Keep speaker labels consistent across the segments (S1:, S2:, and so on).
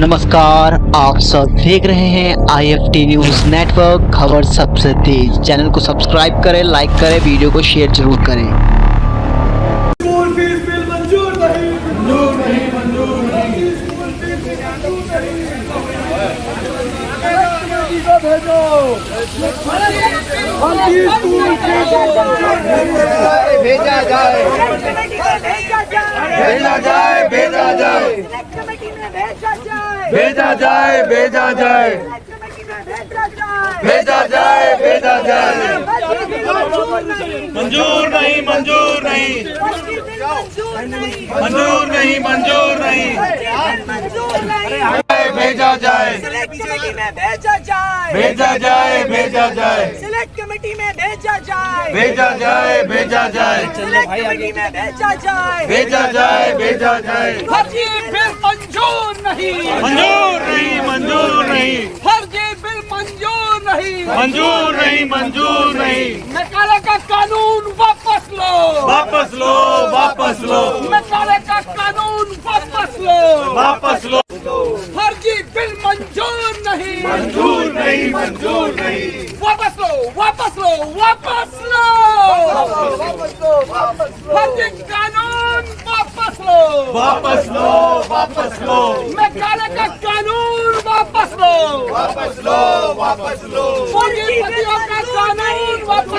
S1: नमस्कार, आप सब देख रहे हैं IFT न्यूज़ नेटवर्क, खबर सबसे तेज। चैनल को सब्सक्राइब करें, लाइक करें, वीडियो को शेयर जरूर करें।
S2: स्कूल फीस बिल मंजूर नहीं, मंजूर नहीं, मंजूर नहीं। भेजो हम स्कूल भेजा जाए, भेजा जाए, भेजा जाए, भेजा जाए, भेजा जाए, भेजा जाए, भेजा जाए। मंजूर नहीं, मंजूर नहीं, मंजूर नहीं, मंजूर नहीं, भेजा जाए, भेजा जाए, भेजा जाए, भेजा जाए,
S3: सिलेक्ट कमेटी में भेजा जाए,
S2: भेजा जाए, भेजा जाए,
S3: सिलेक्ट कमेटी में भेजा जाए,
S2: भेजा जाए, भेजा जाए।
S3: फर्जी बिल मंजूर नहीं,
S2: मंजूर नहीं, मंजूर नहीं,
S3: फर्जी बिल मंजूर नहीं,
S2: मंजूर नहीं, मंजूर नहीं।
S3: मैकाले का कानून वापस लो,
S2: वापस लो, वापस लो,
S3: मैकाले का कानून वापस लो,
S2: वापस लो।
S3: फर्जी बिल मंजूर नहीं,
S2: मंजूर नहीं, मंजूर नहीं,
S3: वापस लो, वापस लो, वापस लो, वापस लो, वापस लो, फर्जी कानून वापस लो,
S2: वापस लो, वापस लो,
S3: मैकाले का कानून वापस लो,
S2: वापस लो, वापस लो,
S3: पूंजीपतियों का कानून वापस लो,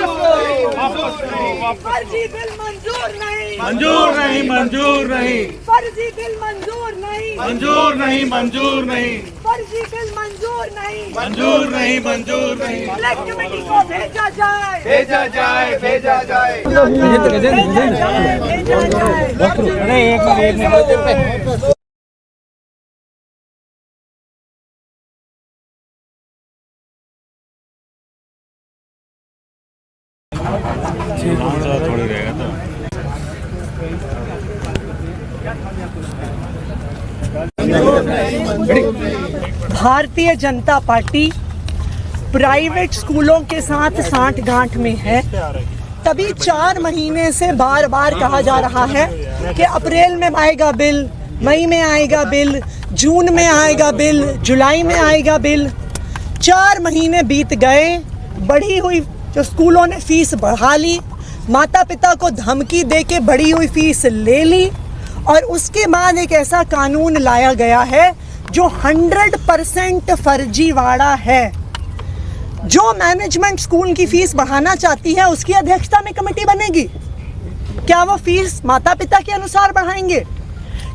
S2: वापस लो, वापस।
S3: फर्जी बिल मंजूर नहीं,
S2: मंजूर नहीं, मंजूर नहीं,
S3: फर्जी बिल मंजूर नहीं,
S2: मंजूर नहीं, मंजूर नहीं,
S3: फर्जी बिल मंजूर नहीं,
S2: मंजूर नहीं, मंजूर नहीं।
S3: सिलेक्ट कमेटी को भेजा जाए,
S2: भेजा जाए, भेजा जाए।
S3: भेजा जाए। भारतीय जनता पार्टी प्राइवेट स्कूलों के साथ सांठगांठ में है। तभी 4 महीने से बार बार कहा जा रहा है कि अप्रैल में आएगा बिल, मई में आएगा बिल, जून में आएगा बिल, जुलाई में आएगा बिल। 4 महीने बीत गए, बढ़ी हुई जो स्कूलों ने फीस बढ़ा ली, माता पिता को धमकी दे के बढ़ी हुई फीस ले ली, और उसके बाद एक ऐसा कानून लाया गया है जो 100% फर्जीवाड़ा है। जो मैनेजमेंट स्कूल की फीस बढ़ाना चाहती है उसकी अध्यक्षता में कमेटी बनेगी। क्या वो फीस माता पिता के अनुसार बढ़ाएंगे?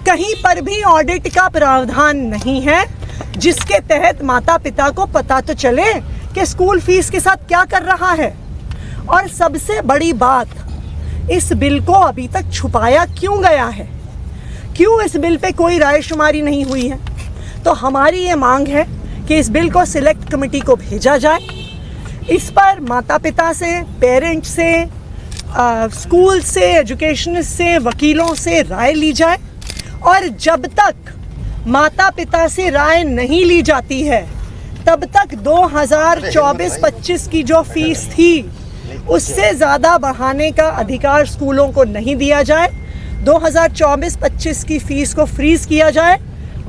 S3: कहीं पर भी ऑडिट का प्रावधान नहीं है जिसके तहत माता पिता को पता तो चले कि स्कूल फीस के साथ क्या कर रहा है। और सबसे बड़ी बात, इस बिल को अभी तक छुपाया क्यों गया है? क्यों इस बिल पे कोई रायशुमारी नहीं हुई है? तो हमारी ये मांग है कि इस बिल को सिलेक्ट कमेटी को भेजा जाए, इस पर माता पिता से, पेरेंट्स से, स्कूल से, एजुकेशनिस्ट से, वकीलों से राय ली जाए। और जब तक माता पिता से राय नहीं ली जाती है तब तक 2024-25 की जो फीस थी उससे ज़्यादा बढ़ाने का अधिकार स्कूलों को नहीं दिया जाए। 2024-25 की फ़ीस को फ्रीज़ किया जाए,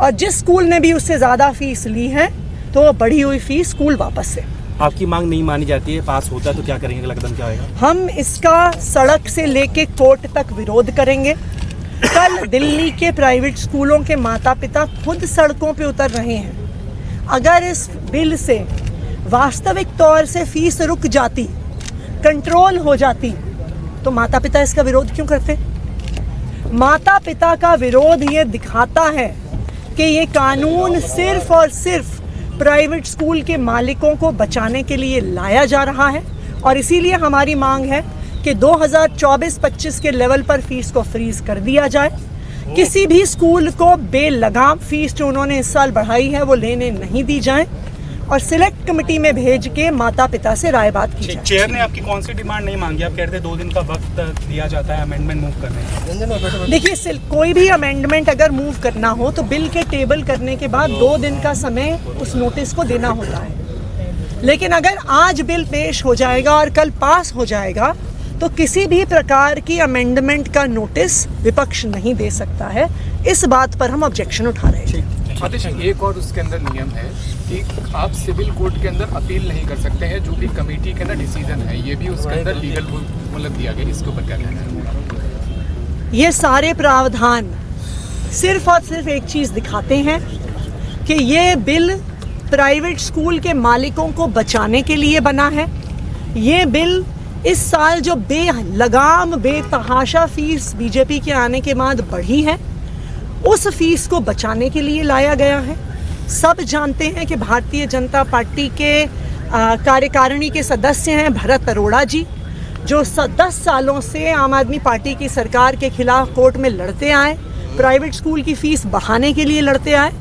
S3: और जिस स्कूल ने भी उससे ज़्यादा फीस ली है तो वो बढ़ी हुई फीस स्कूल वापस से।
S4: आपकी मांग नहीं मानी जाती है, पास होता है तो क्या करेंगे? अगला कदम क्या होगा?
S3: हम इसका सड़क से लेके कोर्ट तक विरोध करेंगे। कल दिल्ली के प्राइवेट स्कूलों के माता पिता खुद सड़कों पे उतर रहे हैं। अगर इस बिल से वास्तविक तौर से फीस रुक जाती, कंट्रोल हो जाती, तो माता पिता इसका विरोध क्यों करते? माता पिता का विरोध ये दिखाता है कि ये कानून सिर्फ और सिर्फ प्राइवेट स्कूल के मालिकों को बचाने के लिए लाया जा रहा है। और इसीलिए हमारी मांग है कि 2024-25 के लेवल पर फीस को फ्रीज कर दिया जाए। किसी भी स्कूल को बेलगाम फीस जो उन्होंने इस साल बढ़ाई है वो लेने नहीं दी जाए, और सिलेक्ट कमेटी में भेज के माता पिता से राय बात की जाए।
S4: चेयर ने आपकी कौन सी डिमांड नहीं मांगी? आप कहते हैं 2 दिन का वक्त दिया जाता है अमेंडमेंट मूव करने।
S3: देखिए, कोई भी अमेंडमेंट अगर मूव करना हो तो बिल के टेबल करने के बाद 2 दिन का समय उस नोटिस को देना होता है। लेकिन अगर आज बिल पेश हो जाएगा और कल पास हो जाएगा तो किसी भी प्रकार की अमेंडमेंट का नोटिस विपक्ष नहीं दे सकता है। इस बात पर हम ऑब्जेक्शन उठा रहे हैं।
S5: आतिश, एक और उसके अंदर नियम है कि आप सिविल कोर्ट के अंदर अपील नहीं कर सकते हैं, जो भी कमेटी का ना डिसीजन है, ये भी उसके अंदर लीगल मतलब दिया गया। इसके ऊपर क्या कहना है?
S3: ये सारे प्रावधान सिर्फ और सिर्फ एक चीज़ दिखाते हैं कि ये बिल प्राइवेट स्कूल के मालिकों को बचाने के लिए बना है। ये बिल इस साल जो बेलगाम बेतहाशा फीस बीजेपी के आने के बाद बढ़ी है, उस फीस को बचाने के लिए लाया गया है। सब जानते हैं कि भारतीय जनता पार्टी के कार्यकारिणी के सदस्य हैं भरत अरोड़ा जी, जो 10 सालों से आम आदमी पार्टी की सरकार के खिलाफ कोर्ट में लड़ते आए, प्राइवेट स्कूल की फीस बढ़ाने के लिए लड़ते आए,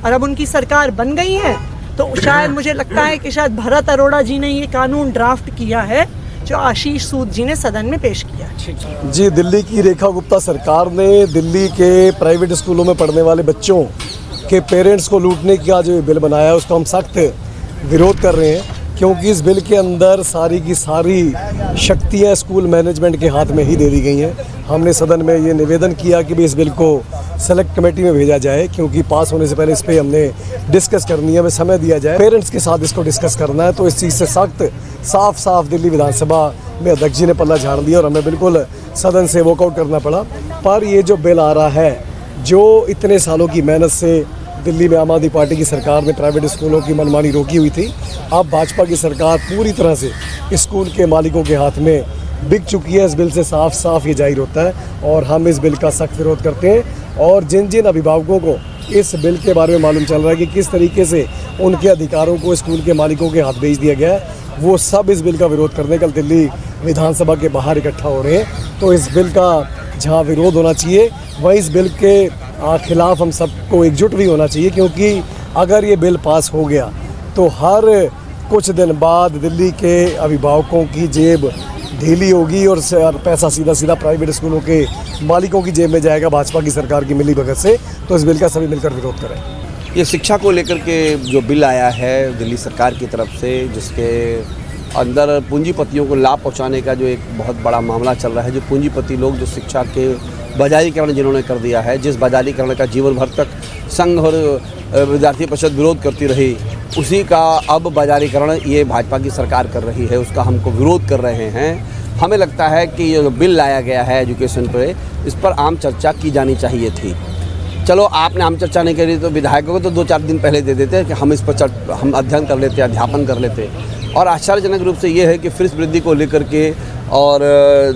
S3: और अब उनकी सरकार बन गई है तो शायद मुझे लगता है कि शायद भरत अरोड़ा जी ने ये कानून ड्राफ्ट किया है जो आशीष सूद जी ने सदन में पेश किया।
S6: जी, दिल्ली की रेखा गुप्ता सरकार ने दिल्ली के प्राइवेट स्कूलों में पढ़ने वाले बच्चों के पेरेंट्स को लूटने का जो बिल बनाया है उसका हम सख्त विरोध कर रहे हैं, क्योंकि इस बिल के अंदर सारी की सारी शक्तियां स्कूल मैनेजमेंट के हाथ में ही दे दी गई हैं। हमने सदन में ये निवेदन किया कि भी इस बिल को सेलेक्ट कमेटी में भेजा जाए, क्योंकि पास होने से पहले इस पर हमने डिस्कस करनी है, हमें समय दिया जाए, पेरेंट्स के साथ इसको डिस्कस करना है। तो इस चीज़ से सख्त साफ दिल्ली विधानसभा में अध्यक्ष जी ने पल्ला झाड़ दिया और हमें बिल्कुल सदन से वॉकआउट करना पड़ा। पर ये जो बिल आ रहा है, जो इतने सालों की मेहनत से दिल्ली में आम आदमी पार्टी की सरकार ने प्राइवेट स्कूलों की मनमानी रोकी हुई थी, अब भाजपा की सरकार पूरी तरह से स्कूल के मालिकों के हाथ में बिक चुकी है। इस बिल से साफ ये जाहिर होता है और हम इस बिल का सख्त विरोध करते हैं। और जिन जिन अभिभावकों को इस बिल के बारे में मालूम चल रहा है कि किस तरीके से उनके अधिकारों को स्कूल के मालिकों के हाथ भेज दिया गया है, वो सब इस बिल का विरोध करने कल दिल्ली विधानसभा के बाहर इकट्ठा हो रहे हैं। तो इस बिल का जहाँ विरोध होना चाहिए, वहीं इस बिल के खिलाफ हम सबको एकजुट भी होना चाहिए, क्योंकि अगर ये बिल पास हो गया तो हर कुछ दिन बाद दिल्ली के अभिभावकों की जेब ढीली होगी और पैसा सीधा प्राइवेट स्कूलों के मालिकों की जेब में जाएगा भाजपा की सरकार की मिलीभगत से। तो इस बिल का सभी मिलकर विरोध करें।
S7: ये शिक्षा को लेकर के जो बिल आया है दिल्ली सरकार की तरफ से, जिसके अंदर पूंजीपतियों को लाभ पहुंचाने का जो एक बहुत बड़ा मामला चल रहा है, जो पूंजीपति लोग जो शिक्षा के बाजारीकरण जिन्होंने कर दिया है, जिस बाजारीकरण का जीवन भर तक संघ और विद्यार्थी परिषद विरोध करती रही, उसी का अब बाजारीकरण ये भाजपा की सरकार कर रही है, उसका हमको विरोध कर रहे हैं। हमें लगता है कि ये जो बिल लाया गया है एजुकेशन पे, इस पर आम चर्चा की जानी चाहिए थी। चलो, आपने आम चर्चा नहीं करी तो विधायकों को तो 2-4 दिन पहले दे देते कि हम इस पर हम अध्ययन कर लेते, अध्यापन कर लेते। और आश्चर्यजनक रूप से ये है कि फीस वृद्धि को लेकर के और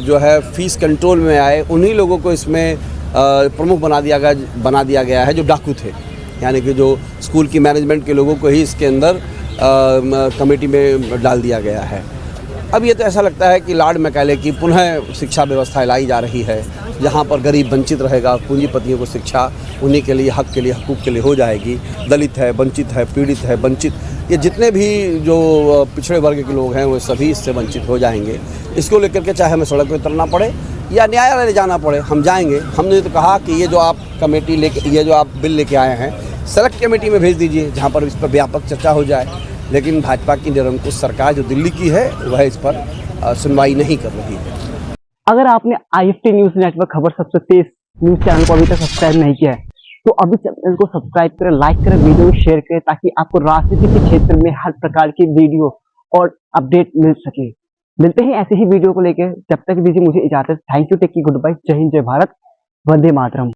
S7: जो है फीस कंट्रोल में आए उन्हीं लोगों को इसमें प्रमुख बना दिया गया है जो डाकू थे, यानी कि जो स्कूल की मैनेजमेंट के लोगों को ही इसके अंदर कमेटी में डाल दिया गया है। अब ये तो ऐसा लगता है कि लॉर्ड मैकाले की पुनः शिक्षा व्यवस्था लाई जा रही है, जहाँ पर गरीब वंचित रहेगा, पूंजीपतियों को शिक्षा उन्हीं के लिए, हक के लिए, हकूक़ के लिए हो जाएगी। दलित है, वंचित है, पीड़ित है, वंचित, ये जितने भी जो पिछड़े वर्ग के लोग हैं वो सभी इससे वंचित हो जाएंगे। इसको लेकर के चाहे हमें सड़क पर उतरना पड़े या न्यायालय जाना पड़े, हम जाएंगे। हमने तो कहा कि ये जो आप कमेटी लेके, ये जो आप बिल लेके आए हैं, सेलेक्ट कमेटी में भेज दीजिए, जहाँ पर इस पर व्यापक चर्चा हो जाए। लेकिन भाजपा की निरंकुश सरकार जो दिल्ली की है, वह इस पर सुनवाई नहीं कर रही है।
S1: अगर आपने IFT न्यूज़ नेटवर्क खबर सबसे तेज न्यूज़ चैनल को अभी तक सब्सक्राइब नहीं किया है तो अभी चैनल को सब्सक्राइब करें, लाइक करें, वीडियो को शेयर करें, ताकि आपको राजनीति के क्षेत्र में हर प्रकार की वीडियो और अपडेट मिल सके। मिलते हैं ऐसे ही वीडियो को लेकर, जब तक दीजिए मुझे इजाजत। थैंक यू, टेक की गुड बाय, जय हिंद, जय भारत, वंदे मातरम।